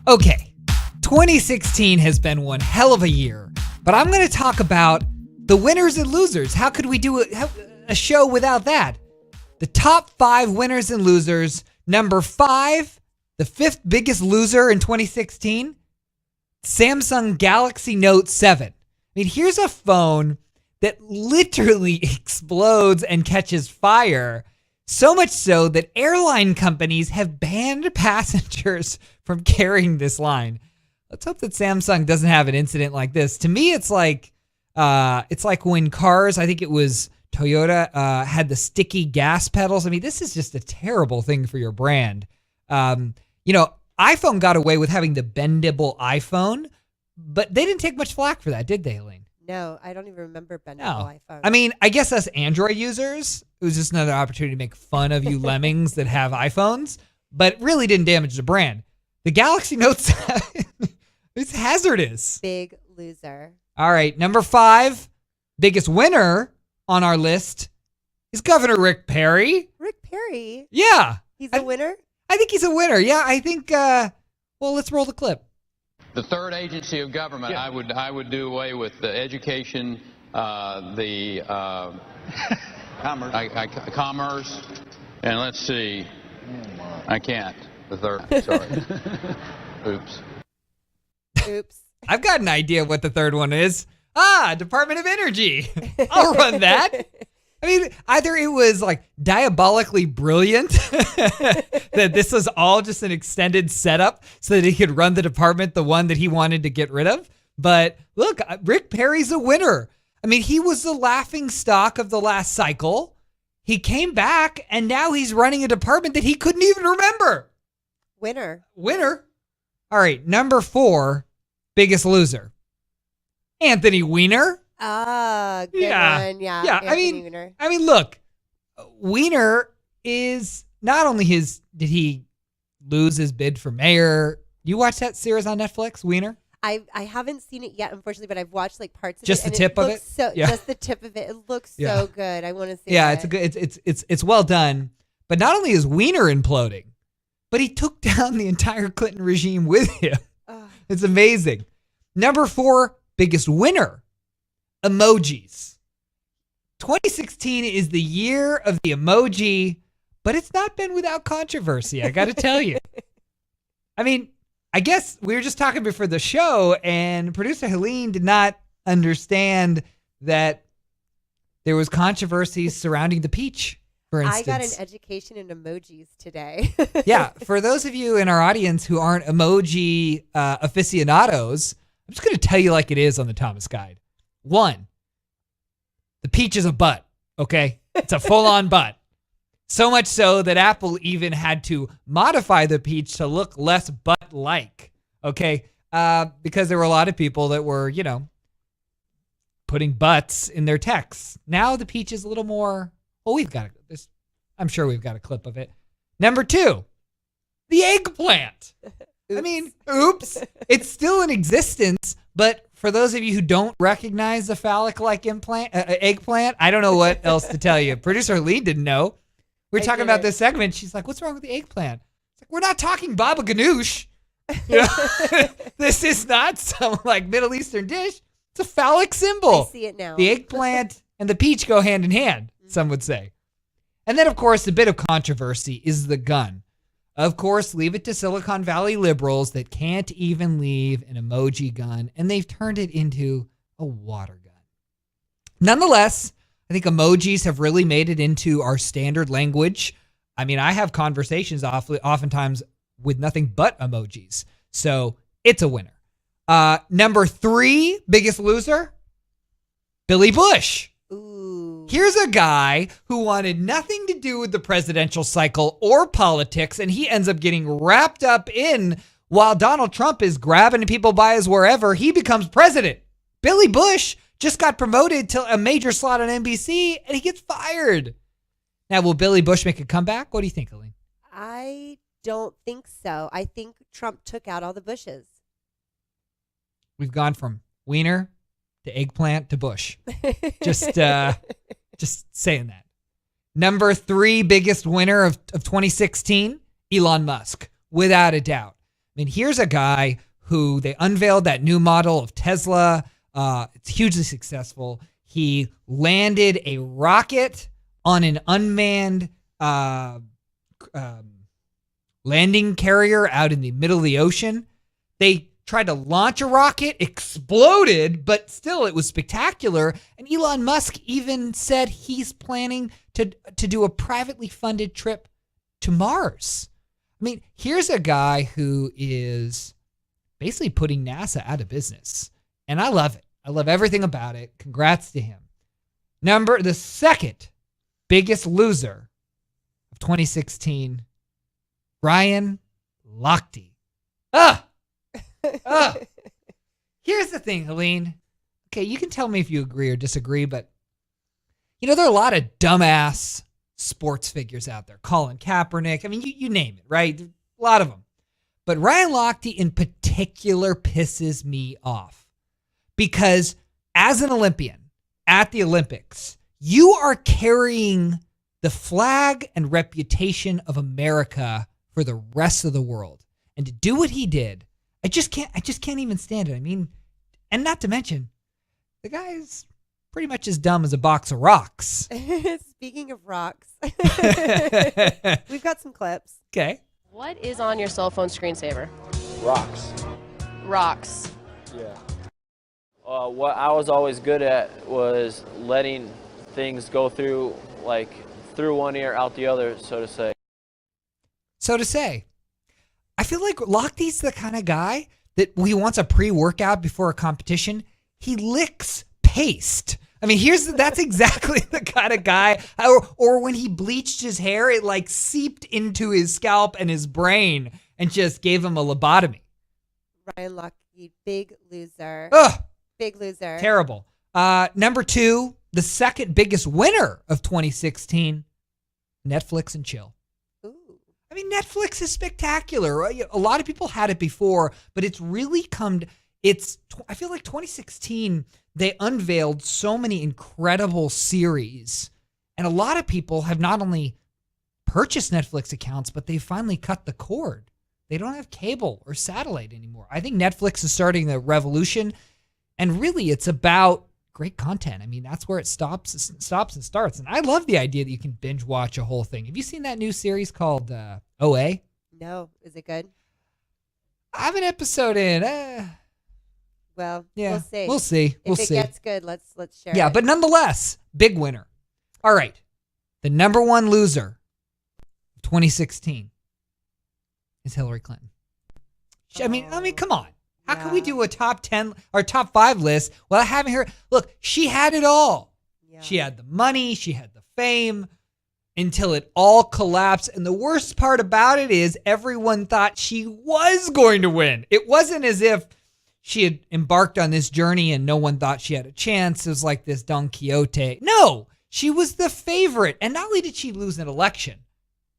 Okay, 2016 has been one hell of a year, but I'm going to talk about the winners and losers. How could we do a show without that? The top 5 winners and losers. Number 5, the 5th biggest loser in 2016, Samsung Galaxy Note 7. I mean, here's a phone that literally explodes and catches fire. So much so that airline companies have banned passengers from carrying this line. Let's hope that Samsung doesn't have an incident like this. To me, it's like when cars, I think it was Toyota, had the sticky gas pedals. I mean, this is just a terrible thing for your brand. iPhone got away with having the bendable iPhone, but they didn't take much flack for that, did they, Elaine? No, I don't even remember bendable iPhone. I mean, I guess us Android users, it was just another opportunity to make fun of you lemmings that have iPhones, but it really didn't damage the brand. The Galaxy Note 7, it's hazardous. Big loser. All right, number 5, biggest winner on our list is Governor Rick Perry. Rick Perry? Yeah. He's a winner? I think he's a winner. Yeah, I think, let's roll the clip. The third agency of government, yeah. I would do away with the education, the commerce, and let's see, I can't. The third, sorry. Oops. I've got an idea what the third one is. Department of Energy. I'll run that. I mean, either it was like diabolically brilliant that this was all just an extended setup so that he could run the department, the one that he wanted to get rid of. But look, Rick Perry's a winner. I mean, he was the laughing stock of the last cycle. He came back and now he's running a department that he couldn't even remember. Winner. All right, number 4, biggest loser. Anthony Weiner. Good one. Yeah. I mean, look, Weiner is not only did he lose his bid for mayor? You watch that series on Netflix, Weiner? I haven't seen it yet, unfortunately, but I've watched like parts of just it. Just the tip of it? Just the tip of it. It looks so good. I want to see it. Yeah, it's well done. But not only is Weiner imploding, but he took down the entire Clinton regime with him. It's amazing. Number 4, biggest winner. Emojis. 2016 is the year of the emoji, but it's not been without controversy, I got to tell you. I mean, I guess we were just talking before the show, and producer Helene did not understand that there was controversy surrounding the peach, for instance. I got an education in emojis today. Yeah, for those of you in our audience who aren't emoji aficionados, I'm just going to tell you like it is on the Thomas Guide. 1, the peach is a butt, okay? It's a full-on butt. So much so that Apple even had to modify the peach to look less butt-like, okay? Because there were a lot of people that were, putting butts in their texts. Now the peach is a little more, I'm sure we've got a clip of it. Number 2, the eggplant. Oops. I mean, oops. It's still in existence, but for those of you who don't recognize the phallic-like eggplant, I don't know what else to tell you. Producer Lee didn't know. We were talking about this segment. She's like, what's wrong with the eggplant? It's like, we're not talking baba ganoush. This is not some like Middle Eastern dish. It's a phallic symbol. I see it now. The eggplant and the peach go hand in hand, some would say. And then, of course, a bit of controversy is the gun. Of course, leave it to Silicon Valley liberals that can't even leave an emoji gun, and they've turned it into a water gun. Nonetheless, I think emojis have really made it into our standard language. I mean, I have conversations oftentimes with nothing but emojis, so it's a winner. Number 3, biggest loser, Billy Bush. Ooh. Here's a guy who wanted nothing to do with the presidential cycle or politics, and he ends up getting wrapped up in while Donald Trump is grabbing people by his wherever, he becomes president. Billy Bush just got promoted to a major slot on NBC, and he gets fired. Now, will Billy Bush make a comeback? What do you think, Elaine? I don't think so. I think Trump took out all the Bushes. We've gone from Weiner to eggplant to Bush. Just saying that. Number 3 biggest winner of 2016, Elon Musk, without a doubt. mean, here's a guy who they unveiled that new model of Tesla. It's hugely successful. He landed a rocket on an unmanned landing carrier out in the middle of the ocean. They tried to launch a rocket, exploded, but still it was spectacular. And Elon Musk even said he's planning to do a privately funded trip to Mars. I mean, here's a guy who is basically putting NASA out of business. And I love it. I love everything about it. Congrats to him. The second biggest loser of 2016, Ryan Lochte. Here's the thing, Helene. Okay, you can tell me if you agree or disagree, but there are a lot of dumbass sports figures out there. Colin Kaepernick. I mean, you name it, right? A lot of them. But Ryan Lochte in particular pisses me off because as an Olympian at the Olympics, you are carrying the flag and reputation of America for the rest of the world. And to do what he did, I just can't even stand it. I mean, and not to mention, the guy's pretty much as dumb as a box of rocks. Speaking of rocks, we've got some clips. Okay. What is on your cell phone screensaver? Rocks. Rocks. Yeah. What I was always good at was letting things go through one ear, out the other, so to say. I feel like Lochte's the kind of guy that he wants a pre-workout before a competition. He licks paste. I mean, that's exactly the kind of guy. Or when he bleached his hair, it like seeped into his scalp and his brain and just gave him a lobotomy. Ryan Lochte, big loser. Ugh. Big loser. Terrible. Number 2, the second biggest winner of 2016, Netflix and chill. Ooh. I mean, Netflix is spectacular. A lot of people had it before, but it's really I feel like 2016, they unveiled so many incredible series. And a lot of people have not only purchased Netflix accounts, but they finally cut the cord. They don't have cable or satellite anymore. I think Netflix is starting the revolution. And really, it's about great content. I mean, that's where it stops and starts. And I love the idea that you can binge watch a whole thing. Have you seen that new series called OA? No. Is it good? I have an episode in. Well, yeah, we'll see. We'll see. If it gets good, let's share it. Yeah, but nonetheless, big winner. All right. The number one loser of 2016 is Hillary Clinton. I mean, come on. How can we do a top 10 or top 5 list without having her? Look, she had it all. Yeah. She had the money. She had the fame until it all collapsed. And the worst part about it is everyone thought she was going to win. It wasn't as if she had embarked on this journey and no one thought she had a chance. It was like this Don Quixote. No, she was the favorite. And not only did she lose an election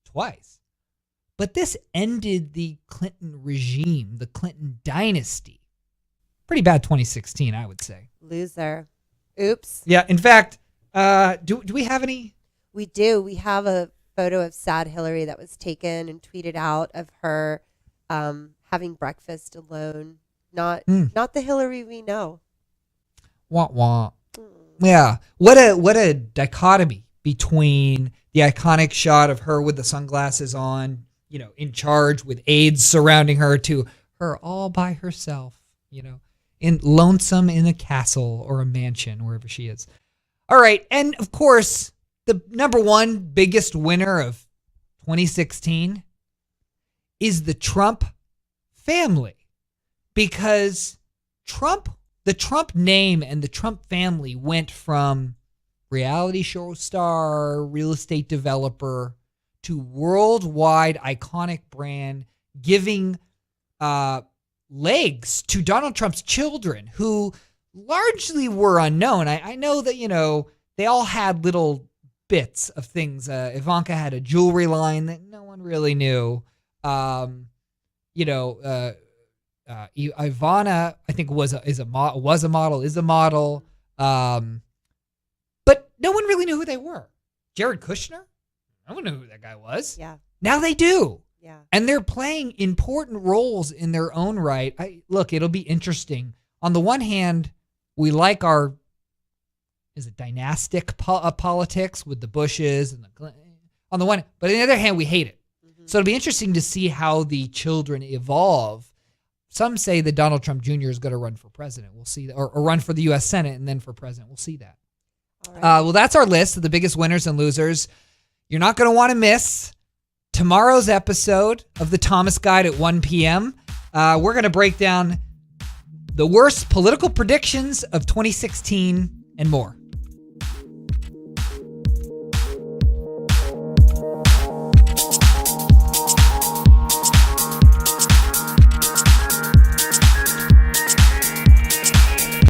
twice, but this ended the Clinton regime, the Clinton dynasty. Pretty bad 2016, I would say. Loser. Oops. Yeah, in fact, do we have any? We do. We have a photo of sad Hillary that was taken and tweeted out of her having breakfast alone. Not the Hillary we know. Wah wah. Yeah. What a dichotomy between the iconic shot of her with the sunglasses on, in charge with aides surrounding her, to her all by herself, in lonesome in a castle or a mansion, wherever she is. All right. And of course, the number one biggest winner of 2016 is the Trump family, because the Trump name and the Trump family went from reality show star, real estate developer, to worldwide iconic brand, giving legs to Donald Trump's children, who largely were unknown. I know that, they all had little bits of things. Ivanka had a jewelry line that no one really knew. Ivana, I think was a model. But no one really knew who they were. Jared Kushner? No one knew who that guy was. Yeah. Now they do. Yeah. And they're playing important roles in their own right. Look, it'll be interesting. On the one hand, we like our, is it dynastic politics with the Bushes and the, on the one, but on the other hand, we hate it. So it'll be interesting to see how the children evolve. Some say that Donald Trump Jr. is going to run for president. We'll see that, or run for the U.S. Senate and then for president. We'll see that. All right. Well, that's our list of the biggest winners and losers. You're not going to want to miss tomorrow's episode of the Thomas Guide at 1 p.m. We're going to break down the worst political predictions of 2016 and more.